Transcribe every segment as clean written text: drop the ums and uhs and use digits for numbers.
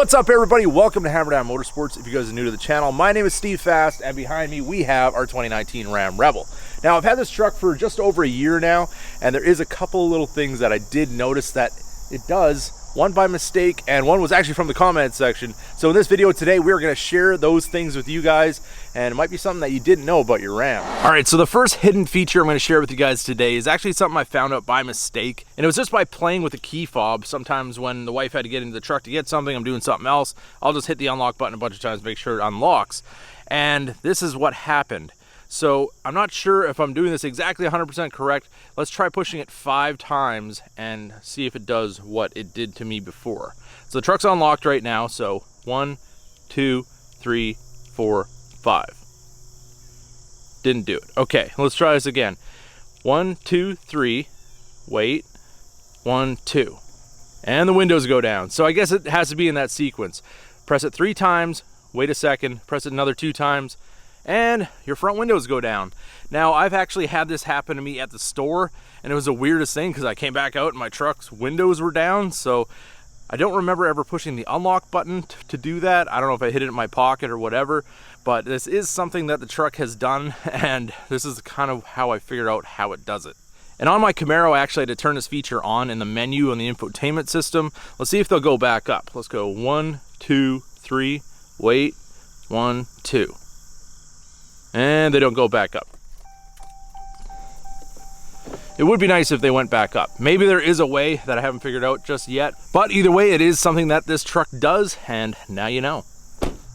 What's up, everybody? Welcome to Hammerdown Motorsports. If you guys are new to the channel, my name is Steve Fast, and behind me we have our 2019 Ram Rebel. Now, I've had this truck for just over a year now, and there is a couple of little things that I did notice that it does, one by mistake, and one was actually from the comment section. So in this video today, we're going to share those things with you guys, and it might be something that you didn't know about your Ram. All right, so the first hidden feature I'm going to share with you guys today is actually something I found out by mistake, and it was just by playing with the key fob. Sometimes when the wife had to get into the truck to get something, I'm doing something else, I'll just hit the unlock button a bunch of times to make sure it unlocks. And this is what happened. So I'm not sure if I'm doing this exactly 100% correct. Let's try pushing it 5 times and see if it does what it did to me before. So the truck's unlocked right now. So 1, 2, 3, 4, 5. Didn't do it. Okay, let's try this again. 1, 2, 3. Wait. 1, 2. And the windows go down. So I guess it has to be in that sequence. Press it 3 times. Wait a second. Press it another 2 times. And your front windows go down. Now, I've actually had this happen to me at the store, and it was the weirdest thing because I came back out and my truck's windows were down. So I don't remember ever pushing the unlock button to do that. I don't know if I hid it in my pocket or whatever, but this is something that the truck has done, and this is kind of how I figured out how it does it. And on my Camaro, I actually had to turn this feature on in the menu on the infotainment system. Let's see if they'll go back up. Let's go 1, 2, 3, wait, 1, 2. And they don't go back up. It would be nice if they went back up. Maybe there is a way that I haven't figured out just yet, but either way, it is something that this truck does, and now you know.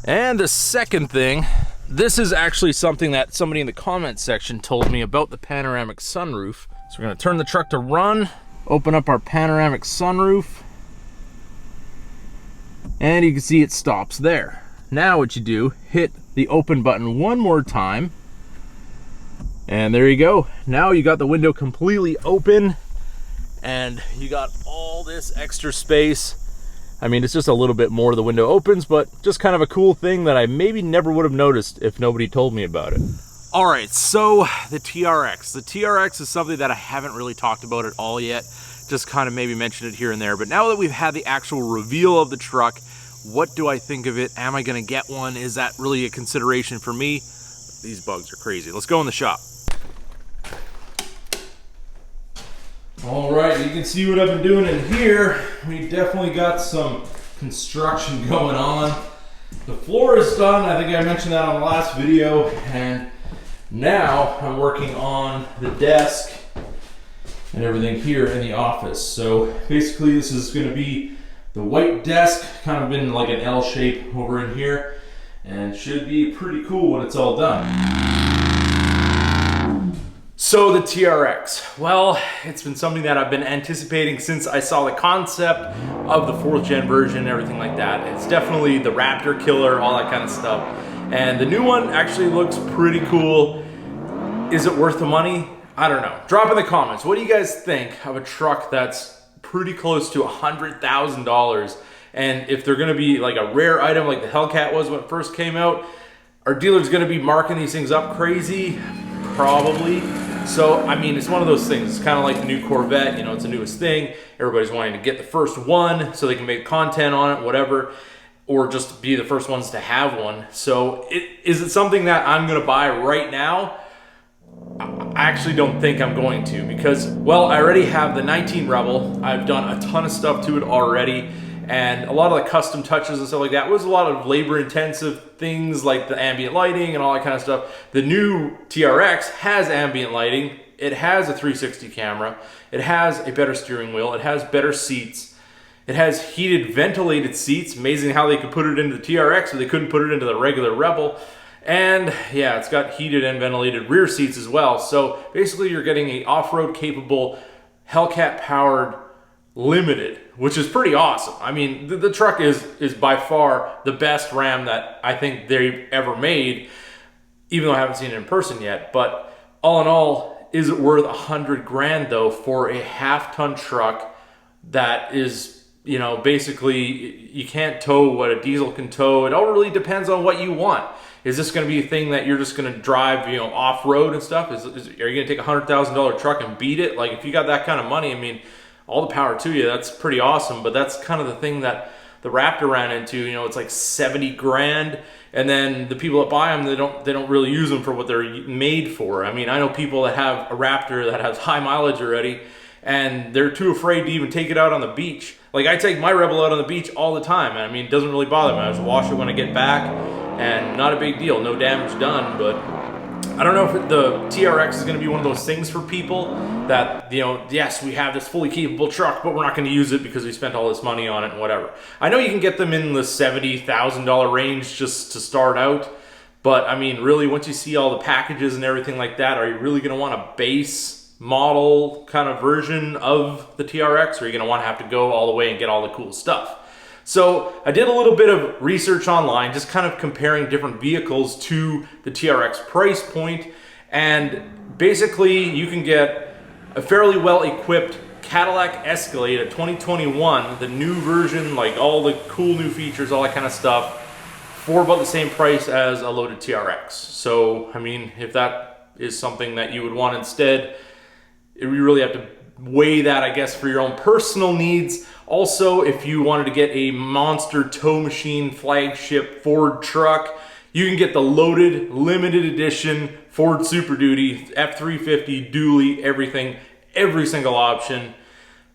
And the second thing, this is actually something that somebody in the comment section told me about the panoramic sunroof. So we're gonna turn the truck to run, open up our panoramic sunroof, and you can see it stops there. Now what you do, hit the open button one more time, and there you go. Now you got the window completely open, and you got all this extra space. I mean, it's just a little bit more the window opens, but just kind of a cool thing that I maybe never would have noticed if nobody told me about it. All right, so the TRX. The TRX is something that I haven't really talked about at all yet, just kind of maybe mentioned it here and there, but now that we've had the actual reveal of the truck, what do I think of it? Am I gonna get one? Is that really a consideration for me? These bugs are crazy. Let's go in the shop. All right, you can see what I've been doing in here. We definitely got some construction going on. The floor is done. I think I mentioned that on the last video. And now I'm working on the desk and everything here in the office. So basically this is gonna be the white desk, kind of in like an L shape over in here, and should be pretty cool when it's all done. So the TRX, well, it's been something that I've been anticipating since I saw the concept of the 4th gen version and everything like that. It's definitely the Raptor killer, all that kind of stuff. And the new one actually looks pretty cool. Is it worth the money? I don't know. Drop in the comments. What do you guys think of a truck that's pretty close to $100,000, and if they're going to be like a rare item like the Hellcat was when it first came out, are dealers going to be marking these things up crazy? Probably. So I mean, it's one of those things. It's kind of like the new Corvette, you know, it's the newest thing, everybody's wanting to get the first one so they can make content on it, whatever, or just be the first ones to have one. So is it something that I'm going to buy right now? I actually don't think I'm going to, because, well, I already have the 19 Rebel. I've done a ton of stuff to it already, and a lot of the custom touches and stuff like that was a lot of labor intensive things like the ambient lighting and all that kind of stuff. The new TRX has ambient lighting. It has a 360 camera. It has a better steering wheel. It has better seats. It has heated ventilated seats. Amazing how they could put it into the TRX, but they couldn't put it into the regular Rebel. And yeah, it's got heated and ventilated rear seats as well. So basically you're getting a off-road capable Hellcat powered Limited, which is pretty awesome. I mean, the truck is by far the best Ram that I think they've ever made, even though I haven't seen it in person yet. But all in all, is it worth $100,000 though for a half-ton truck that is, you know, basically you can't tow what a diesel can tow? It all really depends on what you want. Is this going to be a thing that you're just going to drive, you know, off-road and stuff? Are you going to take a $100,000 truck and beat it? Like, if you got that kind of money, I mean, all the power to you. That's pretty awesome. But that's kind of the thing that the Raptor ran into, you know, it's like 70 grand. And then the people that buy them, they don't really use them for what they're made for. I mean, I know people that have a Raptor that has high mileage already, and they're too afraid to even take it out on the beach. Like, I take my Rebel out on the beach all the time, and I mean, it doesn't really bother me. I just wash it when I get back, and not a big deal, no damage done. But I don't know if the TRX is going to be one of those things for people that, you know, yes, we have this fully capable truck, but we're not going to use it because we spent all this money on it and whatever. I know you can get them in the $70,000 range just to start out, but I mean, really, once you see all the packages and everything like that, are you really going to want a base model kind of version of the TRX, or are you going to want to have to go all the way and get all the cool stuff? So I did a little bit of research online, just kind of comparing different vehicles to the TRX price point, and basically you can get a fairly well-equipped Cadillac Escalade, a 2021, the new version, like all the cool new features, all that kind of stuff, for about the same price as a loaded TRX. So, I mean, if that is something that you would want instead, you really have to weigh that, I guess, for your own personal needs. Also, if you wanted to get a monster tow machine flagship Ford truck, you can get the loaded limited edition Ford Super Duty F350 dually, everything, every single option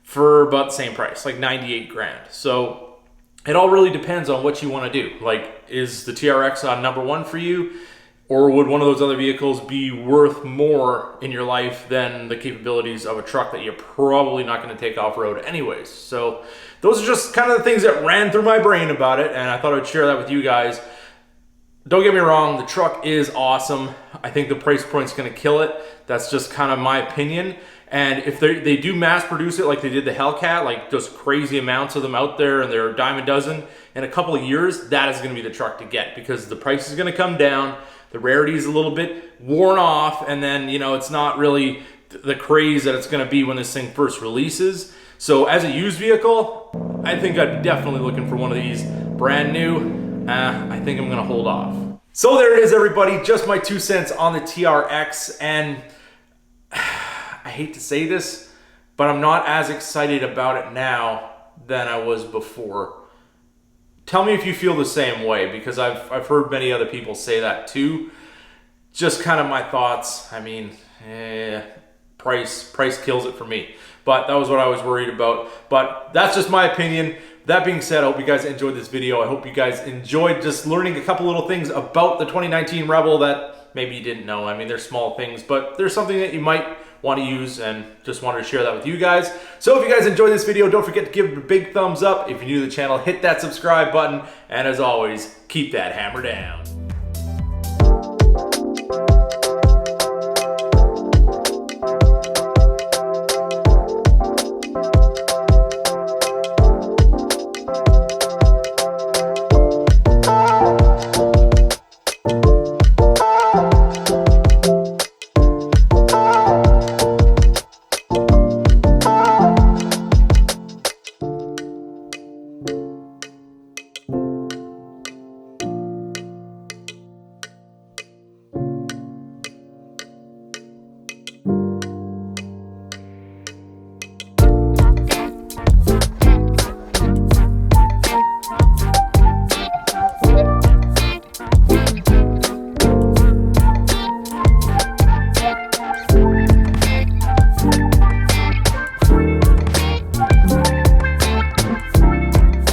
for about the same price, like 98 grand. So it all really depends on what you want to do. Like, is the TRX on number one for you? Or would one of those other vehicles be worth more in your life than the capabilities of a truck that you're probably not going to take off-road anyways? So those are just kind of the things that ran through my brain about it, and I thought I'd share that with you guys. Don't get me wrong, the truck is awesome. I think the price point's going to kill it. That's just kind of my opinion. And if they do mass produce it like they did the Hellcat, like just crazy amounts of them out there, and they're a dime a dozen, in a couple of years, that is going to be the truck to get, because the price is going to come down. The rarity is a little bit worn off, and then, you know, it's not really the craze that it's going to be when this thing first releases. So as a used vehicle, I think I'd be definitely looking for one of these brand new. I think I'm going to hold off. So there it is, everybody. Just my 2 cents on the TRX, and I hate to say this, but I'm not as excited about it now than I was before. Tell me if you feel the same way, because I've heard many other people say that too. Just kind of my thoughts. I mean, price kills it for me. But that was what I was worried about. But that's just my opinion. That being said, I hope you guys enjoyed this video. I hope you guys enjoyed just learning a couple little things about the 2019 Rebel that maybe you didn't know. I mean, they're small things, but there's something that you might want to use, and just wanted to share that with you guys. So if you guys enjoyed this video, don't forget to give it a big thumbs up. If you're new to the channel, hit that subscribe button, and as always, keep that hammer down.